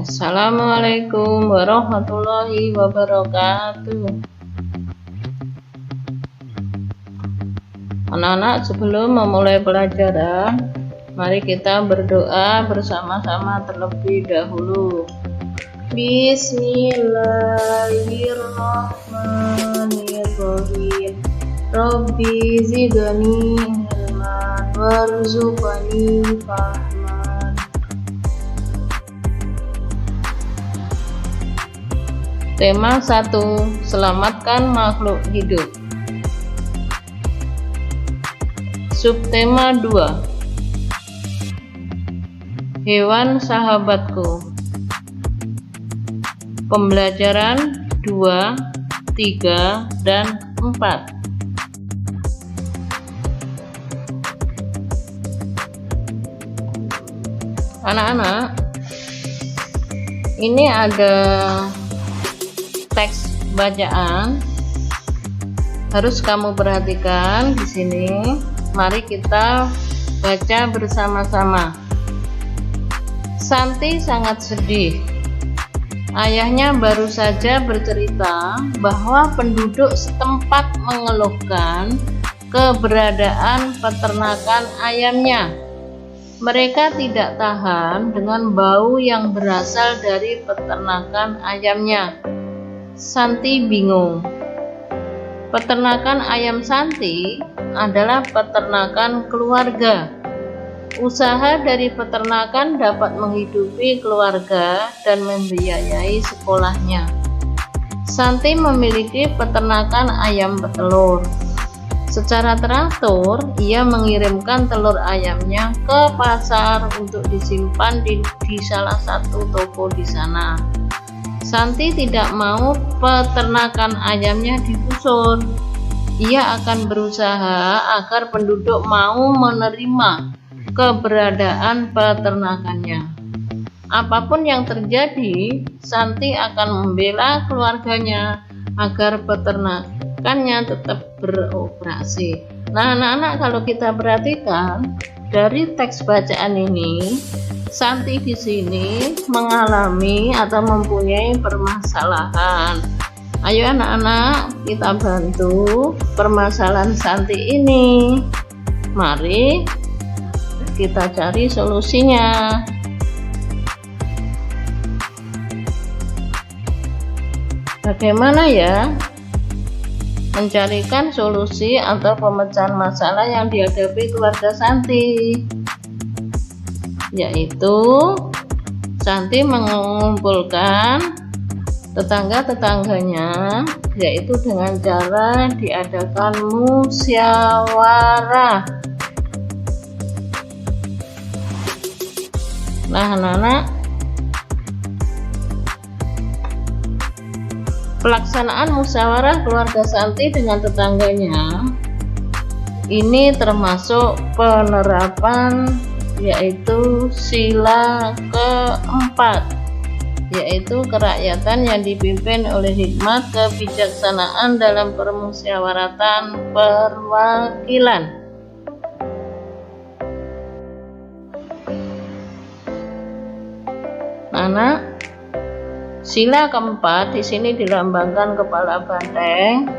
Assalamualaikum warahmatullahi wabarakatuh. Anak-anak, sebelum memulai pelajaran, mari kita berdoa bersama-sama terlebih dahulu. Bismillahirrahmanirrahim. Rabbi zidni ilman warzuqni fahman. Tema 1. Selamatkan makhluk hidup. Subtema 2. Hewan sahabatku. Pembelajaran 2, 3, dan 4. Anak-anak, ini ada teks bacaan, harus kamu perhatikan di sini. Mari kita baca bersama-sama. Santi sangat sedih. Ayahnya baru saja bercerita bahwa penduduk setempat mengeluhkan keberadaan peternakan ayamnya. Mereka tidak tahan dengan bau yang berasal dari peternakan ayamnya. Santi bingung. Peternakan ayam Santi adalah peternakan keluarga. Usaha dari peternakan dapat menghidupi keluarga dan membiayai sekolahnya. Santi memiliki peternakan ayam petelur. Secara teratur, ia mengirimkan telur ayamnya ke pasar untuk disimpan di salah satu toko di sana. Santi tidak mau peternakan ayamnya digusur. Ia akan berusaha agar penduduk mau menerima keberadaan peternakannya. Apapun yang terjadi, Santi akan membela keluarganya agar peternakannya tetap beroperasi. Nah, anak-anak, kalau kita perhatikan dari teks bacaan ini, Santi di sini mengalami atau mempunyai permasalahan. Ayo anak-anak, kita bantu permasalahan Santi ini. Mari kita cari solusinya. Bagaimana ya mencarikan solusi atau pemecahan masalah yang dihadapi keluarga Santi? Yaitu Santi mengumpulkan tetangga-tetangganya, yaitu dengan cara diadakan musyawarah. Nah, anak-anak, pelaksanaan musyawarah keluarga Santi dengan tetangganya ini termasuk penerapan yaitu sila keempat, yaitu kerakyatan yang dipimpin oleh hikmat kebijaksanaan dalam permusyawaratan perwakilan. Anak, sila keempat di sini dilambangkan kepala banteng,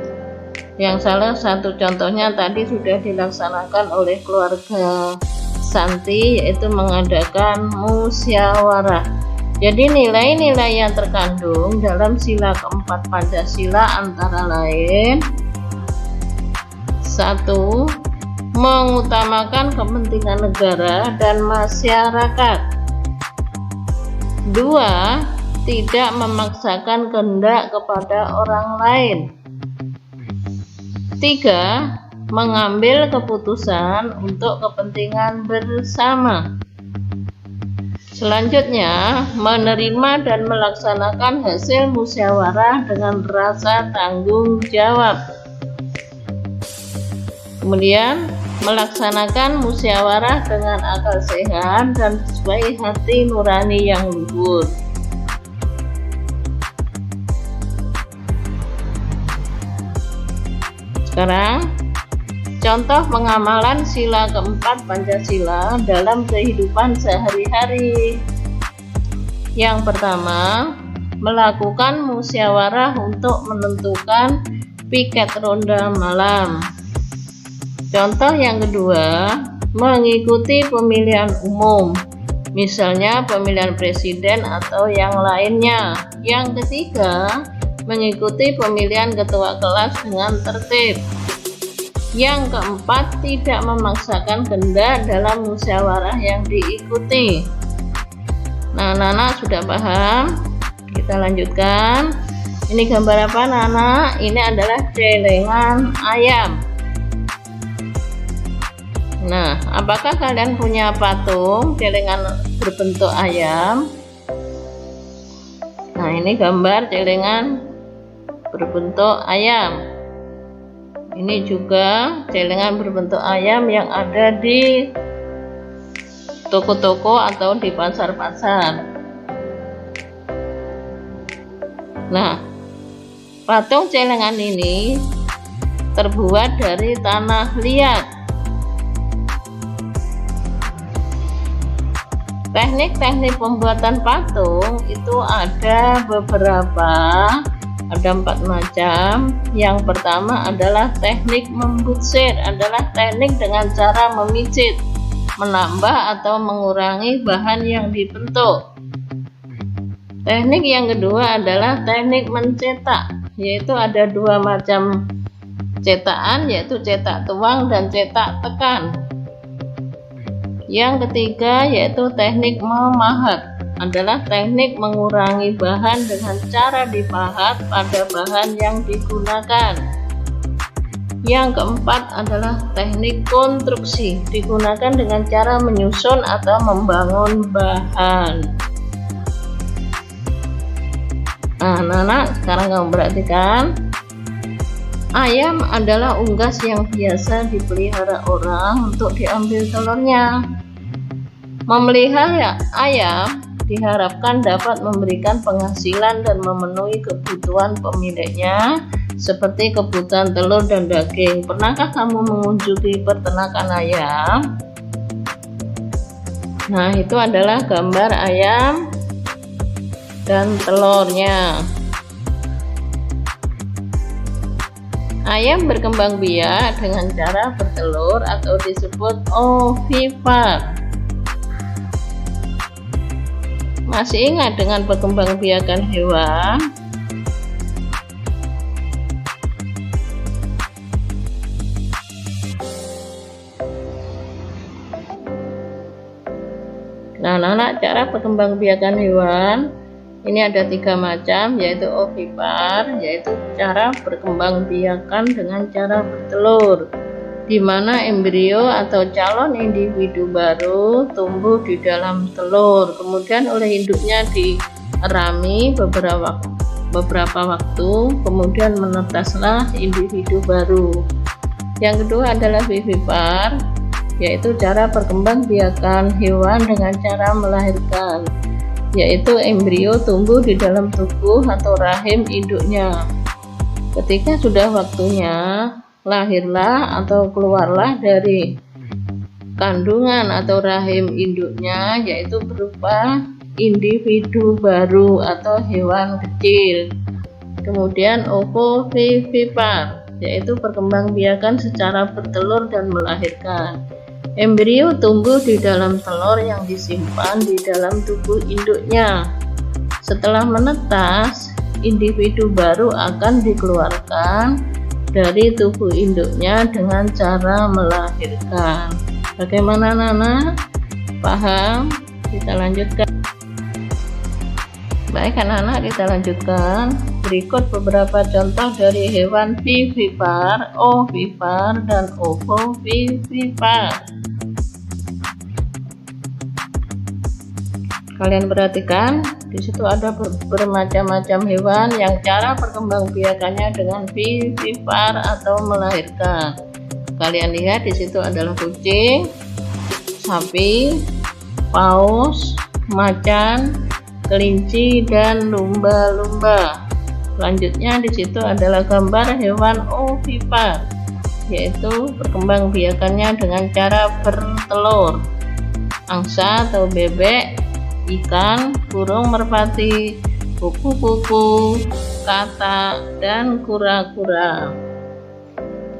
yang salah satu contohnya tadi sudah dilaksanakan oleh keluarga Santi, yaitu mengadakan musyawarah. Jadi nilai-nilai yang terkandung dalam sila keempat Pancasila antara lain: 1. Mengutamakan kepentingan negara dan masyarakat. 2. Tidak memaksakan kehendak kepada orang lain. 3. Mengambil keputusan untuk kepentingan bersama. Selanjutnya, menerima dan melaksanakan hasil musyawarah dengan rasa tanggung jawab. Kemudian, melaksanakan musyawarah dengan akal sehat dan sesuai hati nurani yang luhur. Sekarang, contoh pengamalan sila keempat Pancasila dalam kehidupan sehari-hari. Yang pertama, melakukan musyawarah untuk menentukan piket ronda malam. Contoh yang kedua, mengikuti pemilihan umum, misalnya pemilihan presiden atau yang lainnya. Yang ketiga, mengikuti pemilihan ketua kelas dengan tertib. Yang keempat, tidak memaksakan kehendak dalam musyawarah yang diikuti. Nah, anak-anak sudah paham? Kita lanjutkan. Ini gambar apa, anak-anak? Ini adalah celengan ayam. Nah, apakah kalian punya patung celengan berbentuk ayam? Nah, ini gambar celengan berbentuk ayam. Ini juga celengan berbentuk ayam yang ada di toko-toko atau di pasar-pasar. Nah, patung celengan ini terbuat dari tanah liat. Teknik-teknik pembuatan patung itu ada beberapa, ada 4 macam. Yang pertama adalah teknik membutsir, adalah teknik dengan cara memijit, menambah atau mengurangi bahan yang dibentuk. Teknik yang kedua adalah teknik mencetak, yaitu ada 2 macam cetakan, yaitu cetak tuang dan cetak tekan. Yang ketiga yaitu teknik memahat, adalah teknik mengurangi bahan dengan cara dipahat pada bahan yang digunakan. Yang keempat adalah teknik konstruksi, digunakan dengan cara menyusun atau membangun bahan. Nah, anak-anak, sekarang kamu perhatikan. Ayam adalah unggas yang biasa dipelihara orang untuk diambil telurnya. Memelihara ayam diharapkan dapat memberikan penghasilan dan memenuhi kebutuhan pemiliknya, seperti kebutuhan telur dan daging. Pernahkah kamu mengunjungi peternakan ayam? Nah, itu adalah gambar ayam dan telurnya. Ayam berkembang biak dengan cara bertelur atau disebut ovipar. Masih ingat dengan perkembangbiakan hewan? Nah, anak-anak, cara perkembangbiakan hewan ini ada 3 macam, yaitu ovipar, yaitu cara berkembangbiakan dengan cara bertelur, di mana embrio atau calon individu baru tumbuh di dalam telur, kemudian oleh induknya dierami beberapa waktu, kemudian menetaslah individu baru. Yang kedua adalah vivipar, yaitu cara perkembangbiakan hewan dengan cara melahirkan, yaitu embrio tumbuh di dalam tubuh atau rahim induknya. Ketika sudah waktunya, lahirlah atau keluarlah dari kandungan atau rahim induknya, yaitu berupa individu baru atau hewan kecil. Kemudian ovovivipar, yaitu perkembangbiakan secara bertelur dan melahirkan. Embrio tumbuh di dalam telur yang disimpan di dalam tubuh induknya. Setelah menetas, individu baru akan dikeluarkan dari tubuh induknya dengan cara melahirkan. Bagaimana, Nana? Paham? Kita lanjutkan. Baik, anak-anak, kita lanjutkan. Berikut beberapa contoh dari hewan vivipar, ovipar, dan ovovivipar. Kalian perhatikan, di situ ada bermacam-macam hewan yang cara perkembangbiakannya dengan vivipar atau melahirkan. Kalian lihat di situ adalah kucing, sapi, paus, macan, kelinci, dan lumba-lumba. Selanjutnya di situ adalah gambar hewan ovipar, yaitu perkembangbiakannya dengan cara bertelur. Angsa atau bebek ikan, burung merpati, kupu-kupu, katak, dan kura-kura.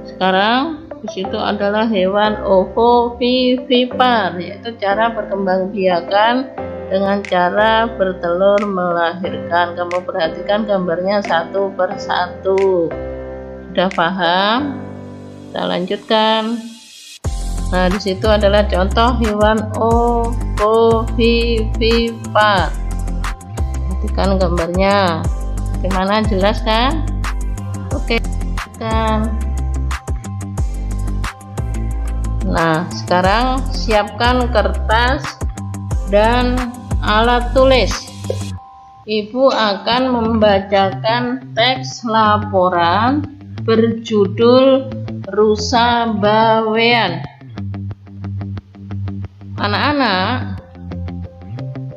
Sekarang di situ adalah hewan ovovivipar, yaitu cara berkembangbiakan dengan cara bertelur melahirkan. Kamu perhatikan gambarnya satu persatu. Sudah paham? Kita lanjutkan. Nah, di situ adalah contoh hewan ovovivipar. Perhatikan gambarnya. Bagaimana, jelas kan? Oke, kan. Nah, sekarang siapkan kertas dan alat tulis. Ibu akan membacakan teks laporan berjudul Rusa Bawean. Anak-anak,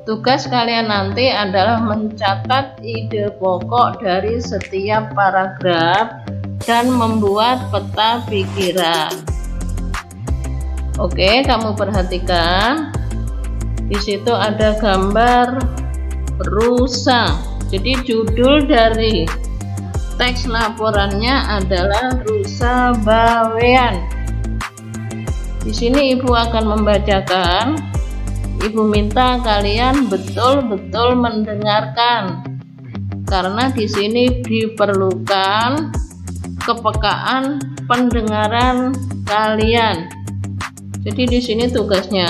tugas kalian nanti adalah mencatat ide pokok dari setiap paragraf dan membuat peta pikiran. Oke, kamu perhatikan. Di situ ada gambar rusa. Jadi judul dari teks laporannya adalah Rusa Bawean. Di sini ibu akan membacakan. Ibu minta kalian betul-betul mendengarkan, karena di sini diperlukan kepekaan pendengaran kalian. Jadi di sini tugasnya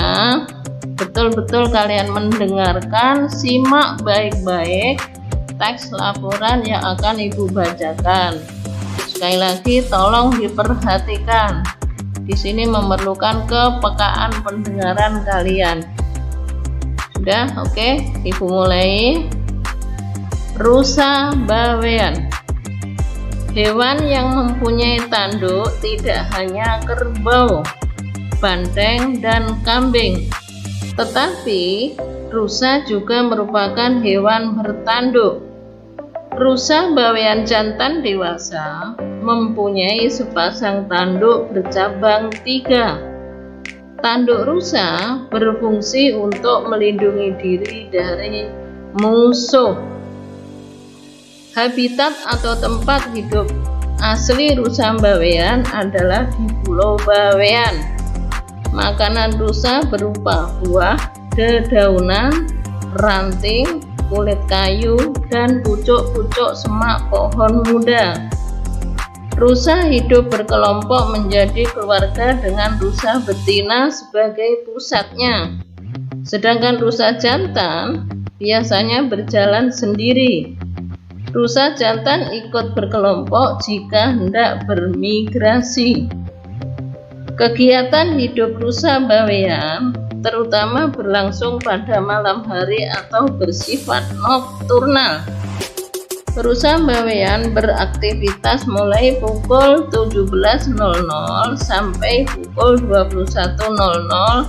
betul-betul kalian mendengarkan, simak baik-baik teks laporan yang akan ibu bacakan. Sekali lagi tolong diperhatikan. Di sini memerlukan kepekaan pendengaran kalian. Sudah, oke, ibu mulai. Rusa Bawean. Hewan yang mempunyai tanduk tidak hanya kerbau, banteng, dan kambing, tetapi rusa juga merupakan hewan bertanduk. Rusa Bawean jantan dewasa mempunyai sepasang tanduk bercabang 3. Tanduk rusa berfungsi untuk melindungi diri dari musuh. Habitat atau tempat hidup asli rusa Bawean adalah di Pulau Bawean. Makanan rusa berupa buah, dedaunan, ranting, kulit kayu, dan pucuk-pucuk semak pohon muda. Rusa hidup berkelompok menjadi keluarga dengan rusa betina sebagai pusatnya. Sedangkan rusa jantan biasanya berjalan sendiri. Rusa jantan ikut berkelompok jika hendak bermigrasi. Kegiatan hidup rusa Bawean terutama berlangsung pada malam hari atau bersifat nokturnal. Rusa Bawean beraktivitas mulai pukul 17.00 sampai pukul 21.00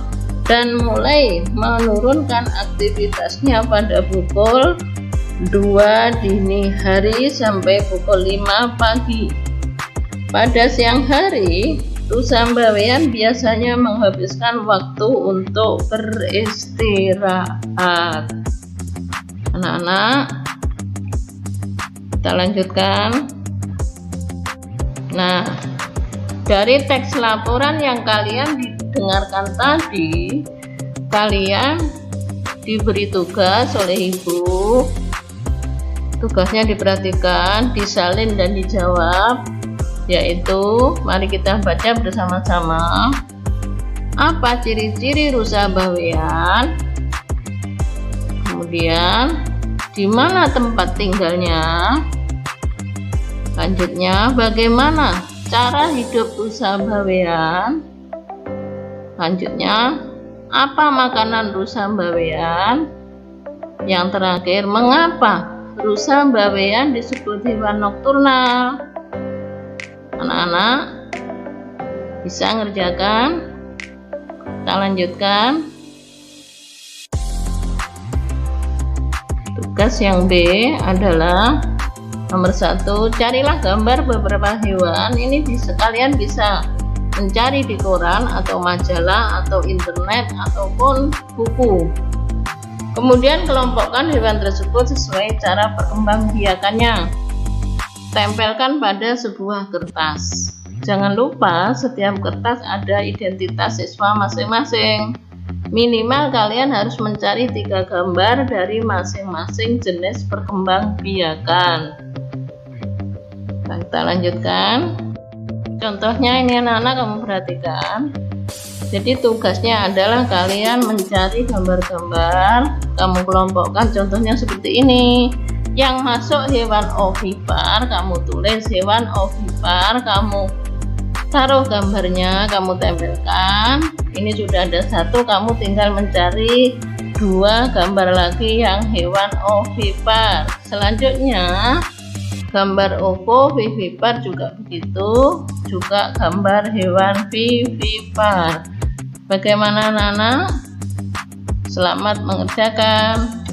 dan mulai menurunkan aktivitasnya pada pukul 2 dini hari sampai pukul 5 pagi. Pada siang hari, rusa Bawean biasanya menghabiskan waktu untuk beristirahat. Anak-anak, kita lanjutkan. Nah, dari teks laporan yang kalian didengarkan tadi, kalian diberi tugas oleh ibu. Tugasnya diperhatikan, disalin, dan dijawab, yaitu mari kita baca bersama-sama. Apa ciri-ciri rusa Bawean? Kemudian di mana tempat tinggalnya? Lanjutnya, bagaimana cara hidup rusa Bawean? Lanjutnya, apa makanan rusa Bawean? Yang terakhir, mengapa rusa Bawean disebut hewan nokturnal? Anak-anak bisa ngerjakan? Kita lanjutkan. Tugas yang B adalah nomor 1, carilah gambar beberapa hewan. Ini kalian bisa mencari di koran atau majalah atau internet ataupun buku. Kemudian kelompokkan hewan tersebut sesuai cara perkembangbiakannya. Tempelkan pada sebuah kertas. Jangan lupa setiap kertas ada identitas siswa masing-masing. Minimal kalian harus mencari 3 gambar dari masing-masing jenis perkembangbiakan. Nah, kita lanjutkan. Contohnya ini anak-anak, kamu perhatikan. Jadi tugasnya adalah kalian mencari gambar-gambar, kamu kelompokkan, contohnya seperti ini. Yang masuk hewan ovipar, kamu tulis hewan ovipar, kamu taruh gambarnya, kamu tempelkan. Ini sudah ada 1, kamu tinggal mencari 2 gambar lagi yang hewan ovipar. Selanjutnya gambar ovovivipar juga begitu, juga gambar hewan vivipar. Bagaimana anak-anak? Selamat mengerjakan.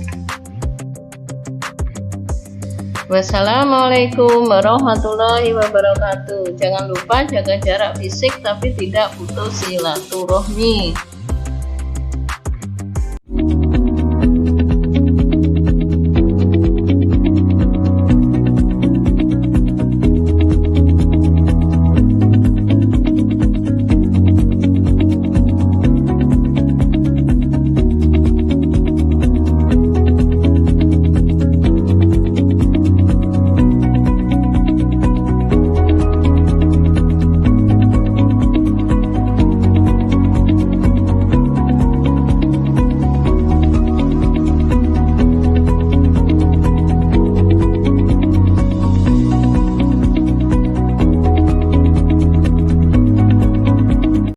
Wassalamualaikum warahmatullahi wabarakatuh. Jangan lupa jaga jarak fisik tapi tidak putus silaturahmi.